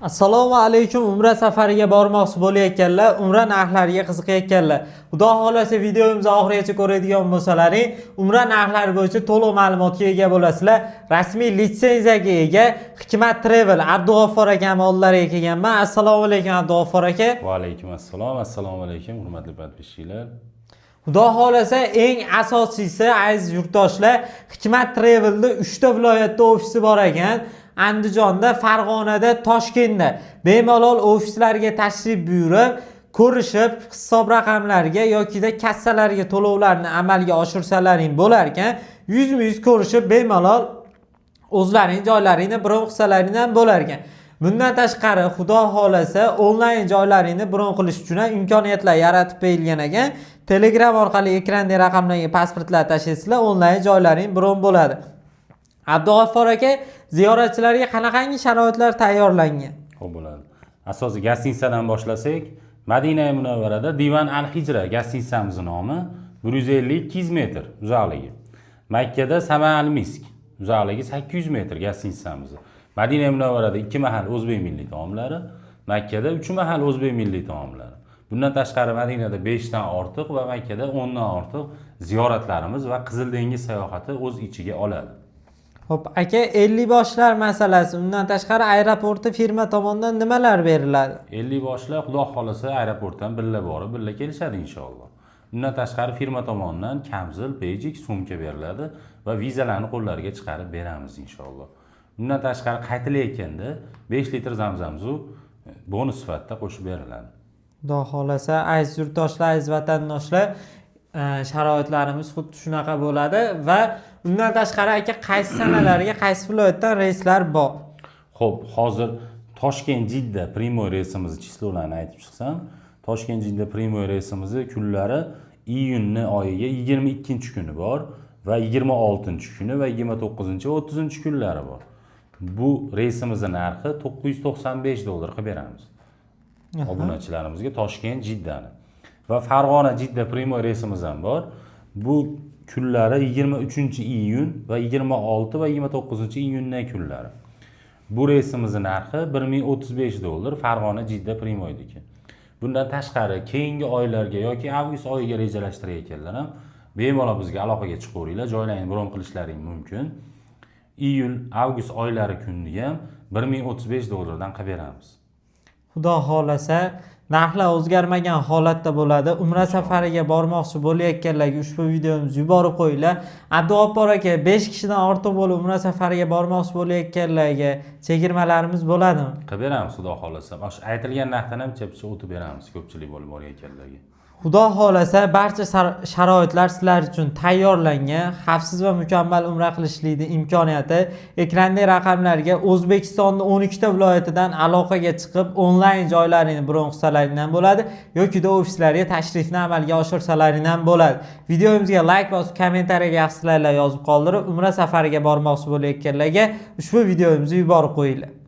Assalomu alaykum. Umra safariga bormoqchi bo'layotganlar, umra narxlariga qiziqayotganlar. Xudo xolasa videomizni oxirigacha ko'radigan bo'lsalaring, umra narxlari bo'yicha to'liq ma'lumotga ega bo'lasizlar. Rasmiy litsenziyaga ega Hikmat Travel Abdug'affor akam oldilariga kelganman. Assalomu alaykum Abdug'affor aka. Va alaykum assalom. Assalomu alaykum hurmatli podpischilar. Xudo xolasa eng asosiysi aziz yurtdoshlar, Hikmat Travel'da 3 ta viloyatda ofisi bor ekan. Andijonda, Farg'onada, Toshkentda bemalol ofislarga tashrif buyurib, ko'rishib, hisob raqamlariga yoki kassalarga to'lovlarni amalga oshirsalaring bo'lar ekan, yuzma-yuz ko'rishib bemalol o'zlaring joylaringni bron qilsalaringdan bo'lar ekan. Bundan tashqari, xudo xolasa onlayn joylaringni bron qilish uchun imkoniyatlar yaratib berilgan ekan. Telegram orqali ekrandagi raqamlarga pasportlar tashlaysizlar, onlayn joylaring bron bo'ladi. Abdug'affor aka, ziyoratchilarga qanaqangi sharoitlar tayyorlangan? Xo'p bo'ladi. Asosiy gostinitsadan boshlasak, Madina Munavvarada Divan Al-Hijra gostinitsamizning nomi 150-200 metr uzoqligi. Makkada Sama Al-Misk uzoqligi 800 metr gostinitsamiz. Madina Munavvarada 2 mahal o'zbek milliy taomlari, Makkada 3 mahal o'zbek milliy taomlari. Bundan tashqari Madinada 5 dan ortiq va Makkada 10 dan ortiq ziyoratlarimiz va Qizil dengiz sayohati o'z ichiga oladi. Xo'p, aka 50 boshlar masalasi, undan tashqari aeroportda firma tomonidan nimalar beriladi? 50 boshlar xudo xolasa aeroportdan billa borib, billa kelishadi inshaalloh. Bundan tashqari firma tomonidan kamzil, bejik, sumka beriladi va vizalarni qo'llariga chiqarib beramiz inshaalloh. Bundan tashqari qaytilayotganda 5 litr zamzam suv bonus sifatida qo'shib beriladi. Xudo xolasa aziz yurtdoshlar, aziz vatandoshlar, sharoitlarimiz xuddi shunaqa bo'ladi va undan tashqari aka qaysi sanalarga qaysi viloyatdan reyslar bor? Xo'p, hozir Toshkent-Jidda primoy reysimizni chislolarini aytib chiqsam, Toshkent-Jidda primoy reysimizni kunlari iyun oyiga 22-kuni bor va 26-kuni va 29 va 30 kunlari bor. Bu reysimizning narxi $995 qilib beramiz. Obunachilarimizga Toshkent-Jiddani. Va Farg'ona-Jidda primoy reysimiz ham bor. Bu kunlari 23-iyun va 26 va 29-iyunning kunlari. Bu reysimizning narxi $1035 Farg'ona-Jidda primoydagi. Bundan tashqari keyingi oylarga yoki avgust oyiga rejalashtirayotganlar ham bemalol bizga aloqaga chiqaveringlar, joylarni bron qilishlaring mumkin. Iyul, avgust oylari kuniga ham $1035 dan qilib beramiz. Xudo xolasa narxlar o'zgarmagan holatda bo'ladi. Umra safariga bormoqchi bo'layotganlarga ushbu videomizni yuborib qo'yinglar. Abdug'affor aka, 5 kishidan ortiq bo'lib umra safariga bormoqchi bo'layotganlarga chegirmalarimiz bo'ladimi? Qilib beramiz xudo xolasa. O'sha aytilgan narxdan ham chepcha o'tib beramiz ko'pchilik bo'lib borayotganlarga. Xudo xolasa barcha sharoitlar sizlar uchun tayyorlangan, xavfsiz va mukammal umra qilishlikning imkoniyati ekrandagi raqamlarga O'zbekistonning 12 ta viloyatidan aloqaga chiqib, onlayn joylarini bron qilsalaringdan bo'ladi yoki ofislarga tashrifni amalga oshirsalaringdan bo'ladi. Videomizga like bosib, kommentariyaga yaxshiliklar yozib qoldirib, umra safariga bormoqchi bo'layotganlarga ushbu videomizni yuborib qo'yinglar.